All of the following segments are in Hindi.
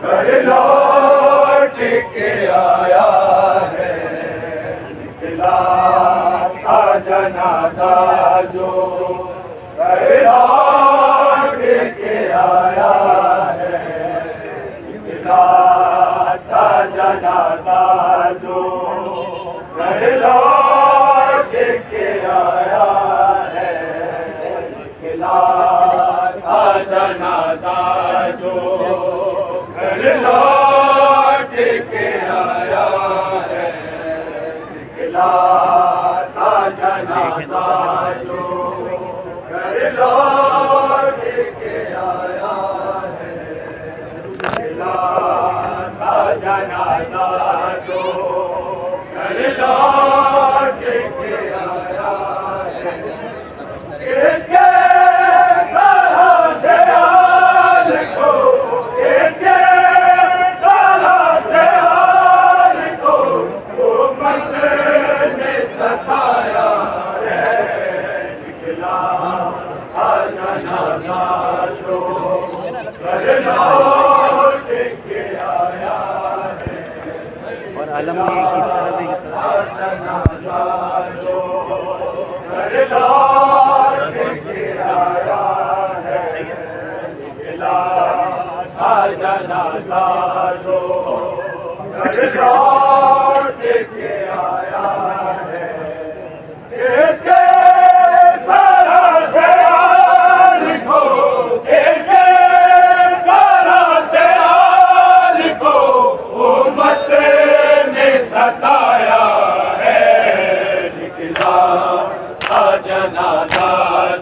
घर लौट के आया है। निकला था जनाजा जो घर लौट के आया है। निकला था जनाजा जो घर लौट के आया है। निकला था जनाजा जो घर लौट के आया है। निकला था जनाजा जो घर लौट के आया है। निकला था जनाजा जो घर लौट के आया है। किसके तरह से आज को, किसके तरह से आज को उम्मत ने सताया है। निकला था जनाजा जो घर लौट के आया है। और आलम में एक इस तरफ एक जनाजा जो घर लौट के आया है। निकला था जनाजा जो घर लौट के आया है। किसके तरह से आज को, किसके तरह से आज को उम्मत ने सताया है। निकला था जनाजा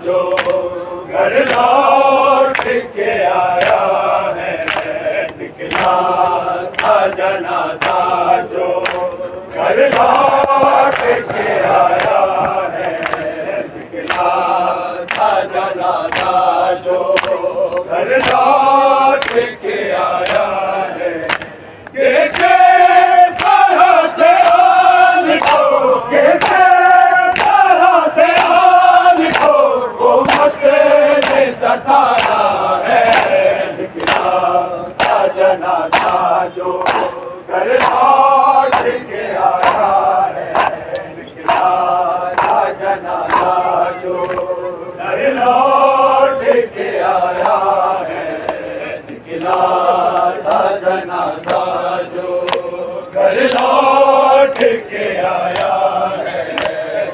जो घर लौट के आया है। निकला था जनाजा जो घर लौट के आया है। निकला था जनाजा जो घर लौट के आया है। किसके तरह से आज को, किसके तरह से आज को उम्मत ने सताया है। निकला था जनाजा जो घर लौट के आया है। निकला था जनाजा जो घर लौट के आया है। निकला था जनाजा जो घर लौट के आया है।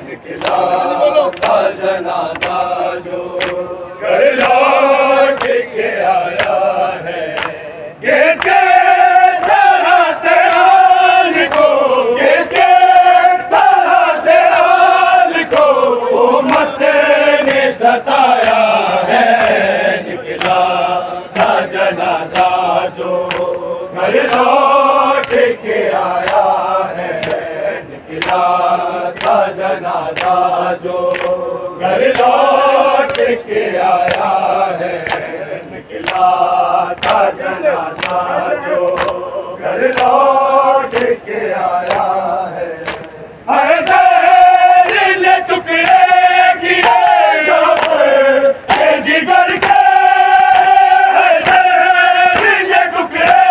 निकला था जनाजा जो घर लौट के आया है। किसके तरह से आज को, किसके तरह से आज को उम्मत ने सताया है। निकला था जनाजा जो घर लौट के आया है। निकला था जनाजा जो घर लौट के आया है। निकला था जनाजा जो घर लौट के आया है। ऐसे ने टुकड़े किए जब के जिगर के, ऐसे ने टुकड़े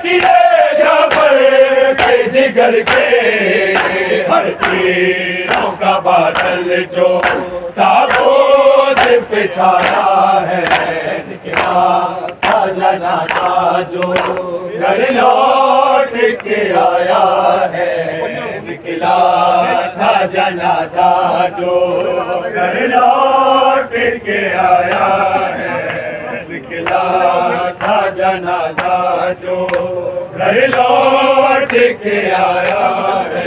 किए जब के जिगर के। हर तीरों का बादल जो ताबूत पे छाया है। निकला था जनाजा जो घर लौट के आया है। निकला था जनाजा जो घर लौट के आया है। निकला था जनाजा जो घर लौट के आया है।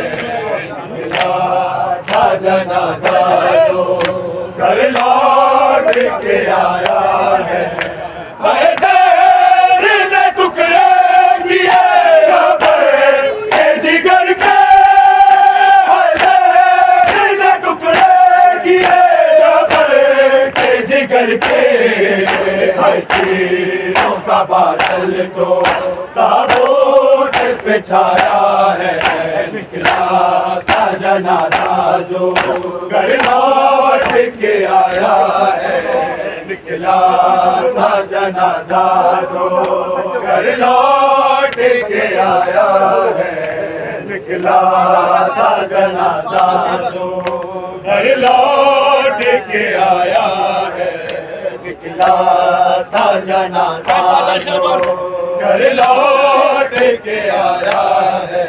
निकला था जनाजा जो घर लौट के आया है। ऐसे ने टुकड़े किए जब के जिगर के, ऐसे ने टुकड़े किए जब के जिगर के। हर तीरों का बादल जो ताबूत पे छाया है। निकला था जनाजा जो घर लौट के आया है। निकला था जनाजा जो घर लौट के आया है, निकला था जनाजा जो घर लौट के आया है, निकला था जनाजा जो घर लौट के आया है।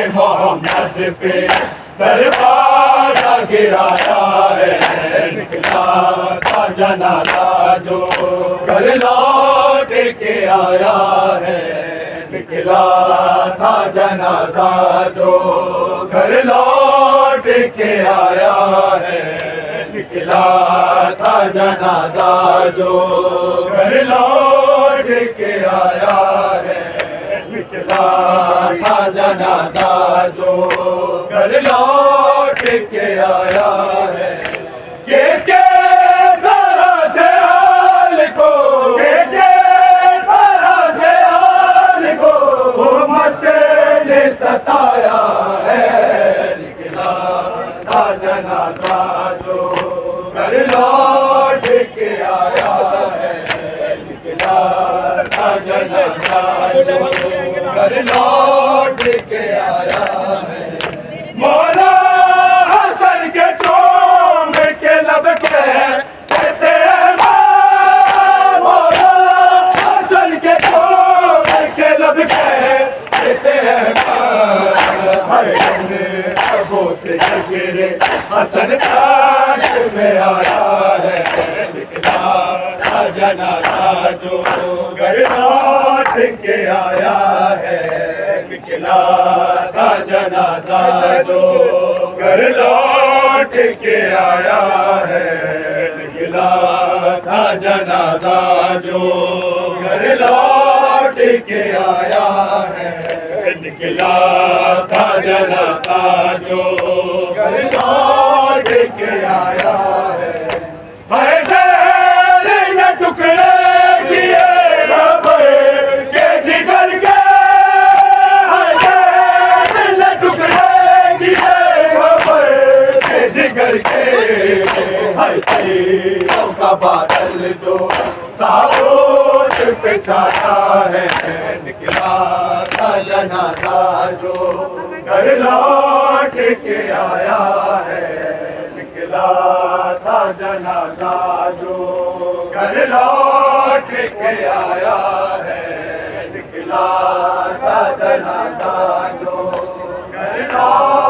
मोहम्मद पे दरबारा गिराया है, निकला था जनाजा जो घर लौट के आया है, निकला था जनाजा जो घर लौट के आया है, निकला था जनाजा जो घर लौट के आया है, निकला था जनाजा जो घर लौट के आया है। के जरा से हाल को, के जरा से हाल को उम्मत ने सताया है, निकला था जनाजा जो घर लौट के आया है, निकला था जनाजा जो घर लौट के आया है। मौला हसन के चोम के लब के कहते हैं, मौला हसन के चोम के लब के कहते हैं, अबों से गिरे हसन काश में आया है, निकला था जनाजा जो घर लौट के आया है, निकला था जनाजा जो घर लौट के आया है, निकला था जनाजा जो घर लौट के आया है, निकला था जनाजा जो घर लौट के आया है। टुकड़े किए के जिगर के, टुकड़े किए के जिगर के, तीरों का बादल जो ताबूत पे छाया है, निकला था जनाजा जो घर लौट के आया है, निकला था जनाजा जो घर लौट के आया है, निकला था जनाजा जो घर लौट